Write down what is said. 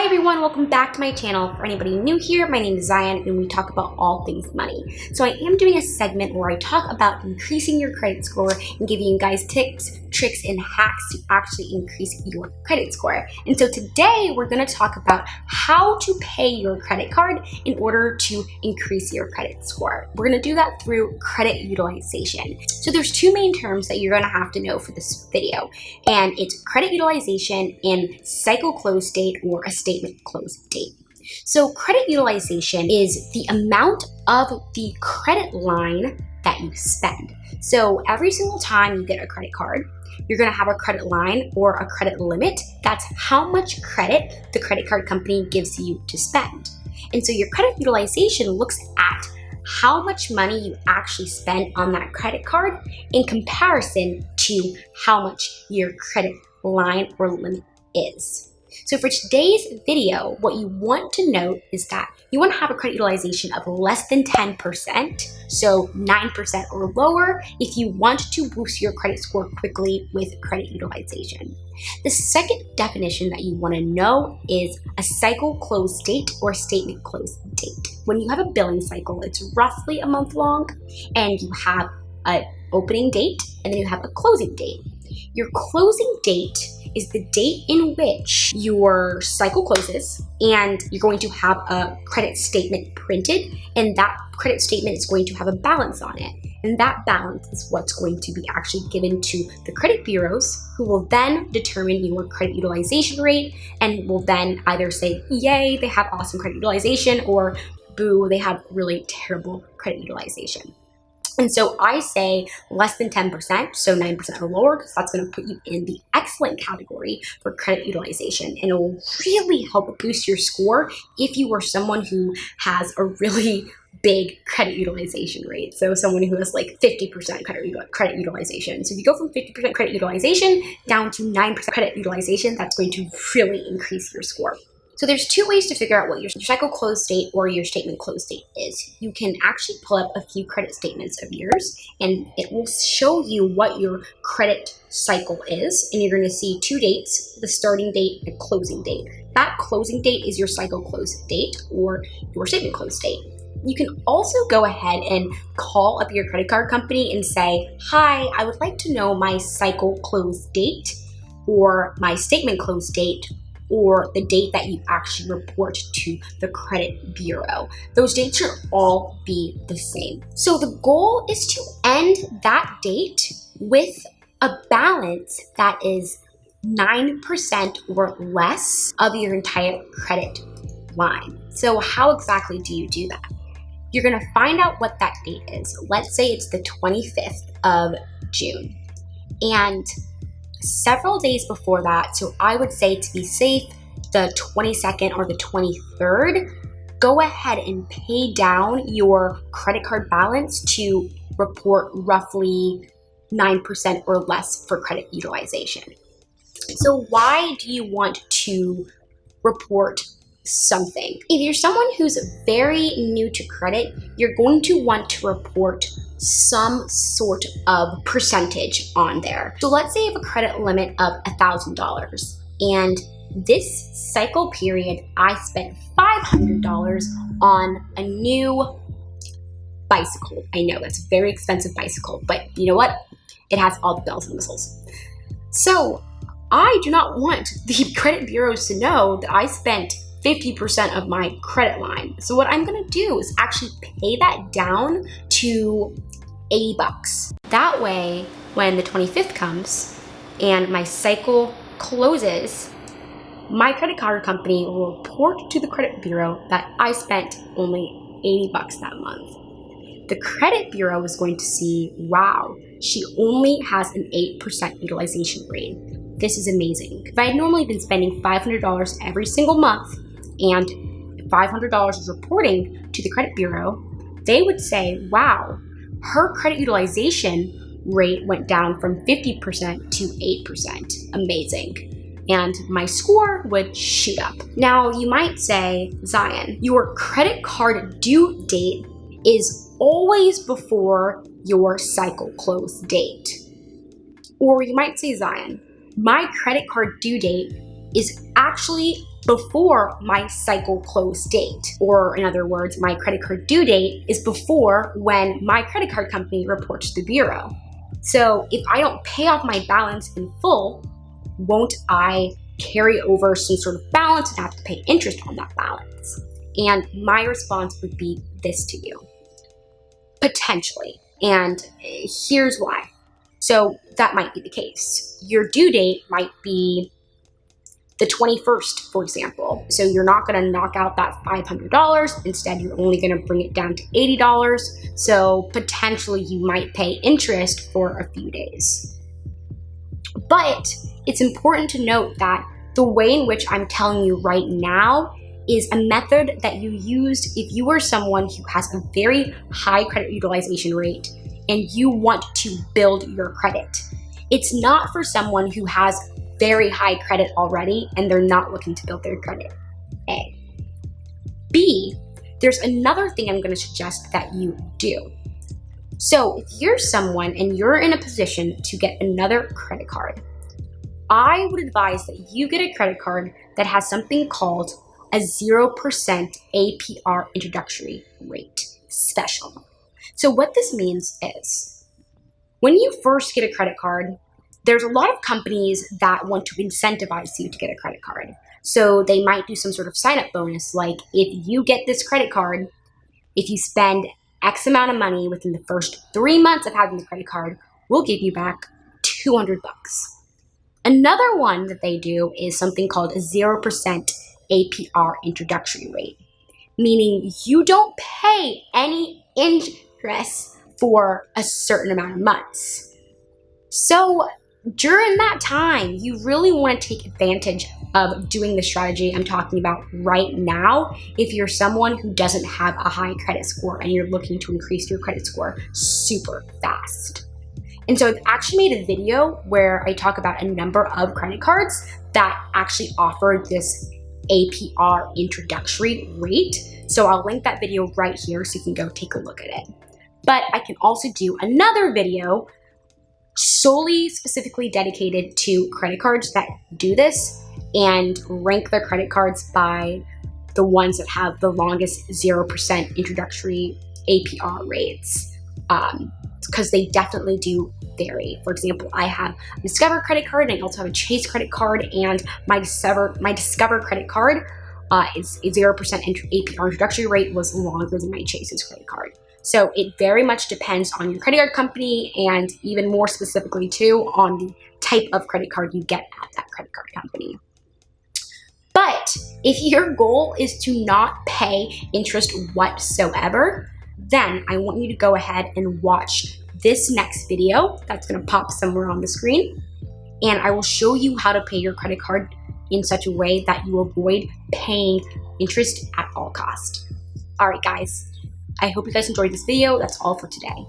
everyone, welcome back to my channel. For anybody new here, my name is Zion and we talk about all things money. So I am doing a segment where I talk about increasing your credit score and giving you guys tips, tricks, and hacks to actually increase your credit score. And so today we're going to talk about how to pay your credit card in order to increase your credit score. We're going to do that through credit utilization. So there's two main terms that you're going to have to know for this video, and it's credit utilization and cycle close date or a statement close date. So credit utilization is the amount of the credit line that you spend. So every single time you get a credit card, you're going to have a credit line or a credit limit. That's how much credit the credit card company gives you to spend. And so your credit utilization looks at how much money you actually spend on that credit card in comparison to how much your credit line or limit is. So for today's video, what you want to note is that you want to have a credit utilization of less than 10%, so 9% or lower if you want to boost your credit score quickly with credit utilization. The second definition that you want to know is a cycle close date or statement close date. When you have a billing cycle, it's roughly a month long, and you have an opening date and then you have a closing date. Your closing date is the date in which your cycle closes, and you're going to have a credit statement printed, and that credit statement is going to have a balance on it. And that balance is what's going to be actually given to the credit bureaus, who will then determine your credit utilization rate and will then either say, yay, they have awesome credit utilization, or boo, they have really terrible credit utilization. And so I say less than 10%, so 9% or lower, because that's going to put you in the excellent category for credit utilization. And it will really help boost your score if you are someone who has a really big credit utilization rate. So someone who has like 50% credit utilization. So if you go from 50% credit utilization down to 9% credit utilization, that's going to really increase your score. So there's two ways to figure out what your cycle close date or your statement close date is. You can actually pull up a few credit statements of yours, and it will show you what your credit cycle is. And you're going to see two dates, the starting date and closing date. That closing date is your cycle close date or your statement close date. You can also go ahead and call up your credit card company and say, hi, I would like to know my cycle close date or my statement close date, or the date that you actually report to the credit bureau. Those dates should all be the same. So the goal is to end that date with a balance that is 9% or less of your entire credit line. So how exactly do you do that? You're gonna find out what that date is. Let's say it's the 25th of June. And several days before that, so I would say to be safe, the 22nd or the 23rd, go ahead and pay down your credit card balance to report roughly 9% or less for credit utilization. So why do you want to report something? If you're someone who's very new to credit, you're going to want to report some sort of percentage on there. So let's say you have a credit limit of $1,000, and this cycle period, I spent $500 on a new bicycle. I know that's a very expensive bicycle, but you know what? It has all the bells and whistles. So I do not want the credit bureaus to know that I spent 50% of my credit line. So what I'm gonna do is actually pay that down to $80. That way, when the 25th comes and my cycle closes, my credit card company will report to the credit bureau that I spent only $80 that month. The credit bureau is going to see, wow, she only has an 8% utilization rate. This is amazing. If I had normally been spending $500 every single month, and $500 is reporting to the credit bureau, they would say, wow, her credit utilization rate went down from 50% to 8%. Amazing. And my score would shoot up. Now, you might say, Zion, your credit card due date is always before your cycle close date. Or you might say, Zion, my credit card due date is actually before my cycle close date. Or in other words, my credit card due date is before when my credit card company reports to the bureau. So if I don't pay off my balance in full, won't I carry over some sort of balance and have to pay interest on that balance? And my response would be this to you. Potentially. And here's why. So that might be the case. Your due date might be the 21st, for example. So you're not going to knock out that $500. Instead, you're only going to bring it down to $80. So potentially you might pay interest for a few days. But it's important to note that the way in which I'm telling you right now is a method that you used if you are someone who has a very high credit utilization rate and you want to build your credit. It's not for someone who has very high credit already and they're not looking to build their credit. A. B, there's another thing I'm going to suggest that you do. So if you're someone and you're in a position to get another credit card, I would advise that you get a credit card that has something called a 0% APR introductory rate special. So what this means is when you first get a credit card, there's a lot of companies that want to incentivize you to get a credit card. So they might do some sort of sign-up bonus, like if you get this credit card, if you spend X amount of money within the first 3 months of having the credit card, we'll give you back $200. Another one that they do is something called a 0% APR introductory rate, meaning you don't pay any interest for a certain amount of months. So during that time, you really want to take advantage of doing the strategy I'm talking about right now if you're someone who doesn't have a high credit score and you're looking to increase your credit score super fast. And so I've actually made a video where I talk about a number of credit cards that actually offer this APR introductory rate. So I'll link that video right here so you can go take a look at it. But I can also do another video solely specifically dedicated to credit cards that do this and rank their credit cards by the ones that have the longest 0% introductory APR rates, because they definitely do vary. For example, I have a Discover credit card and I also have a Chase credit card, and my Discover credit card is a 0% APR introductory rate was longer than my Chase's credit card. So it very much depends on your credit card company, and even more specifically too on the type of credit card you get at that credit card company. But if your goal is to not pay interest whatsoever, then I want you to go ahead and watch this next video that's going to pop somewhere on the screen, and I will show you how to pay your credit card in such a way that you avoid paying interest at all cost. All right, guys. I hope you guys enjoyed this video. That's all for today.